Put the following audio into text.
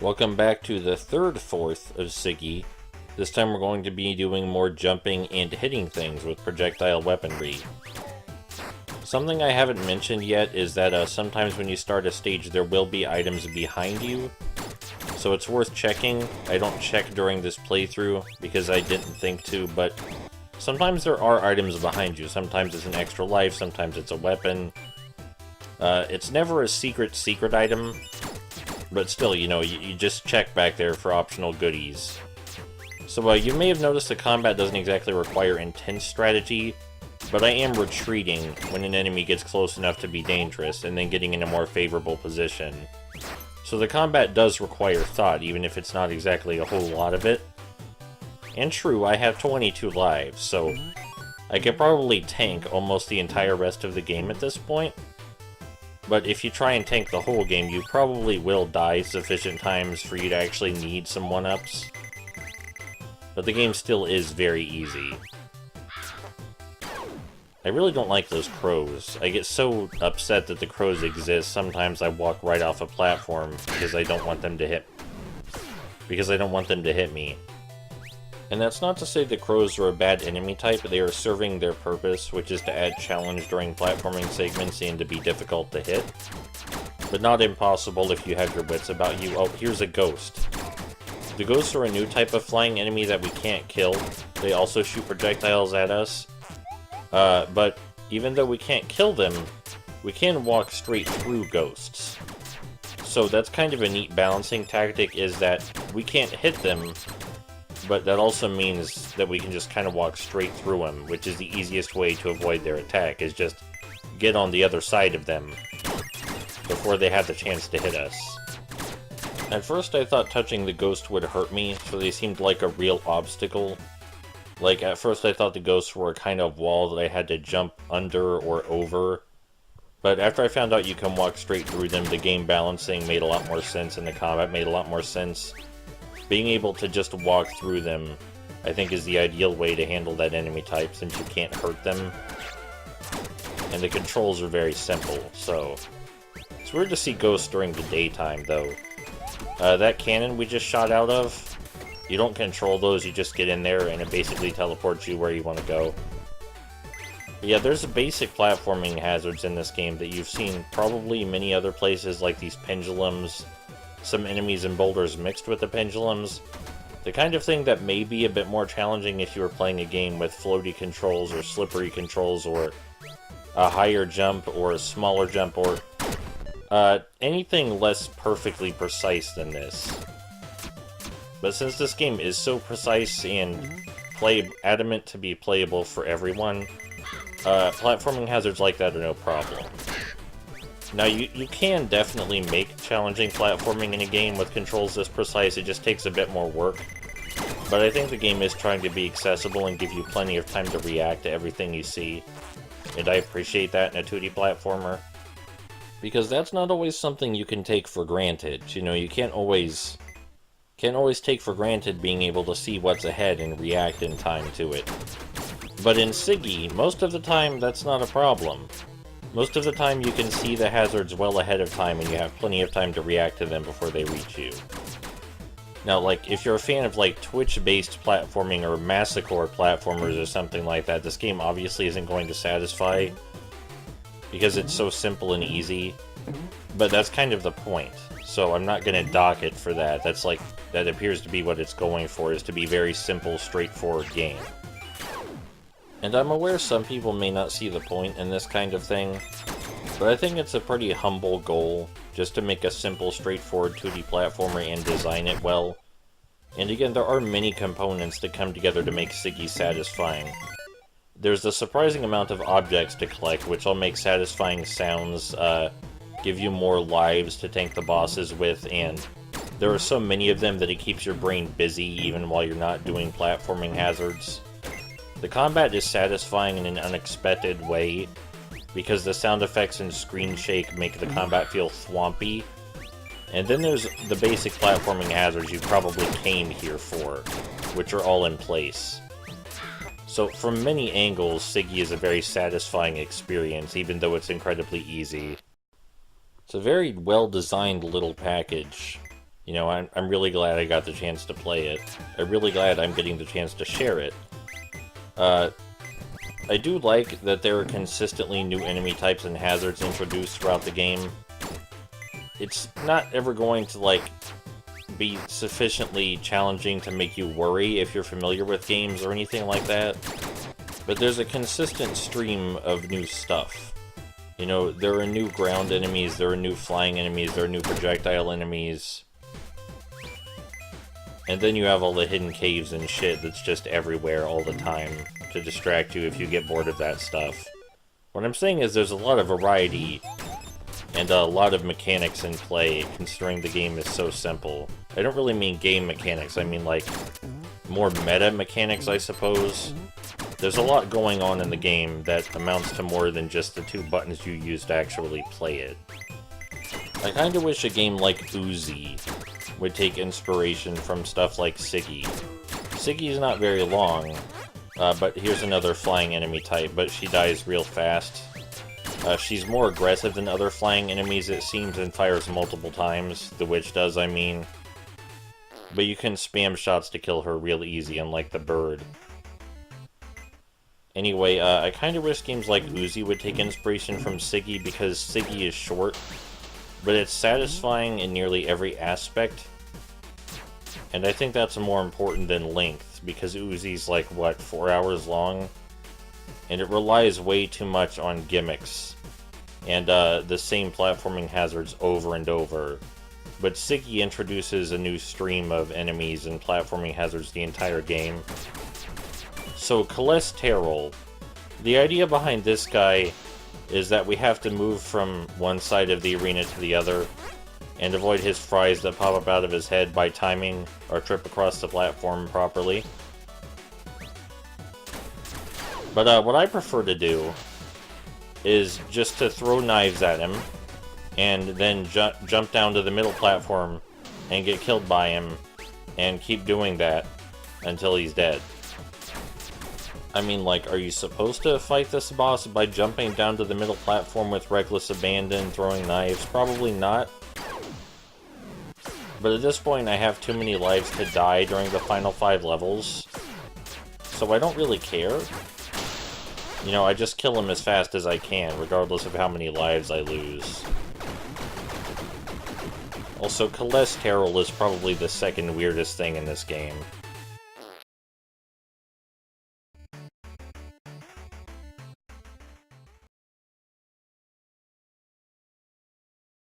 Welcome back to the third fourth of Sigi. This time we're going to be doing more jumping and hitting things with projectile weaponry. Something I haven't mentioned yet is that sometimes when you start a stage there will be items behind you. So it's worth checking. I don't check during this playthrough because I didn't think to, but sometimes there are items behind you. Sometimes it's an extra life, sometimes it's a weapon. It's never a secret item. But still, you know, you just check back there for optional goodies. So you may have noticed the combat doesn't exactly require intense strategy, but I am retreating when an enemy gets close enough to be dangerous, and then getting in a more favorable position. So the combat does require thought, even if it's not exactly a whole lot of it. And true, I have 22 lives, so I could probably tank almost the entire rest of the game at this point. But if you try and tank the whole game, you probably will die sufficient times for you to actually need some 1-ups. But the game still is very easy. I really don't like those crows. I get so upset that the crows exist, sometimes I walk right off a platform because I don't want them to hit me. And that's not to say the crows are a bad enemy type, they are serving their purpose, which is to add challenge during platforming segments and to be difficult to hit. But not impossible if you have your wits about you. Oh, here's a ghost. The ghosts are a new type of flying enemy that we can't kill. They also shoot projectiles at us. But even though we can't kill them, we can walk straight through ghosts. So that's kind of a neat balancing tactic, is that we can't hit them, but that also means that we can just kind of walk straight through them, which is the easiest way to avoid their attack, is just get on the other side of them before they have the chance to hit us. At first I thought touching the ghost would hurt me, so they seemed like a real obstacle. Like, at first I thought the ghosts were a kind of wall that I had to jump under or over. But after I found out you can walk straight through them, the game balancing made a lot more sense and the combat made a lot more sense. Being able to just walk through them, I think, is the ideal way to handle that enemy type, since you can't hurt them. And the controls are very simple, so it's weird to see ghosts during the daytime, though. That cannon we just shot out of, you don't control those, you just get in there and it basically teleports you where you want to go. But yeah, there's basic platforming hazards in this game that you've seen probably many other places, like these pendulums, some enemies and boulders mixed with the pendulums. The kind of thing that may be a bit more challenging if you were playing a game with floaty controls or slippery controls, or a higher jump or a smaller jump, or anything less perfectly precise than this. But since this game is so precise and adamant to be playable for everyone, platforming hazards like that are no problem. Now, you can definitely make challenging platforming in a game with controls this precise, it just takes a bit more work. But I think the game is trying to be accessible and give you plenty of time to react to everything you see. And I appreciate that in a 2D platformer. Because that's not always something you can take for granted. You know, you can't always take for granted being able to see what's ahead and react in time to it. But in Sigi, most of the time that's not a problem. Most of the time you can see the hazards well ahead of time and you have plenty of time to react to them before they reach you. Now, like, if you're a fan of, like, Twitch-based platforming or massacre platformers or something like that, this game obviously isn't going to satisfy, because it's so simple and easy. But that's kind of the point, so I'm not going to dock it for that. That appears to be what it's going for, is to be very simple, straightforward game. And I'm aware some people may not see the point in this kind of thing, but I think it's a pretty humble goal, just to make a simple, straightforward 2D platformer and design it well. And again, there are many components that come together to make Sigi satisfying. There's a surprising amount of objects to collect, which will make satisfying sounds, give you more lives to tank the bosses with, and there are so many of them that it keeps your brain busy even while you're not doing platforming hazards. The combat is satisfying in an unexpected way, because the sound effects and screen shake make the combat feel thwompy. And then there's the basic platforming hazards you probably came here for, which are all in place. So from many angles, Sigi is a very satisfying experience, even though it's incredibly easy. It's a very well-designed little package. You know, I'm really glad I got the chance to play it. I'm really glad I'm getting the chance to share it. I do like that there are consistently new enemy types and hazards introduced throughout the game. It's not ever going to, like, be sufficiently challenging to make you worry if you're familiar with games or anything like that. But there's a consistent stream of new stuff. You know, there are new ground enemies, there are new flying enemies, there are new projectile enemies. And then you have all the hidden caves and shit that's just everywhere all the time to distract you if you get bored of that stuff. What I'm saying is there's a lot of variety and a lot of mechanics in play, considering the game is so simple. I don't really mean game mechanics, I mean like more meta mechanics, I suppose. There's a lot going on in the game that amounts to more than just the 2 buttons you use to actually play it. I kinda wish a game like Uzi would take inspiration from stuff like Sigi. Sigi is not very long, but here's another flying enemy type, but she dies real fast. She's more aggressive than other flying enemies, it seems, and fires multiple times. The witch does, I mean. But you can spam shots to kill her real easy, unlike the bird. Anyway, I kinda wish games like Uzi would take inspiration from Sigi, because Sigi is short, but it's satisfying in nearly every aspect. And I think that's more important than length, because Uzi's like, what, 4 hours long? And it relies way too much on gimmicks, and the same platforming hazards over and over. But Sigi introduces a new stream of enemies and platforming hazards the entire game. So, Kolles Terrol. The idea behind this guy is that we have to move from one side of the arena to the other, and avoid his fries that pop up out of his head by timing our trip across the platform properly. But what I prefer to do is just to throw knives at him, and then jump down to the middle platform and get killed by him, and keep doing that until he's dead. I mean, like, are you supposed to fight this boss by jumping down to the middle platform with reckless abandon, throwing knives? Probably not. But at this point, I have too many lives to die during the final 5 levels, so I don't really care. You know, I just kill him as fast as I can, regardless of how many lives I lose. Also, Kolles Terrol is probably the second weirdest thing in this game.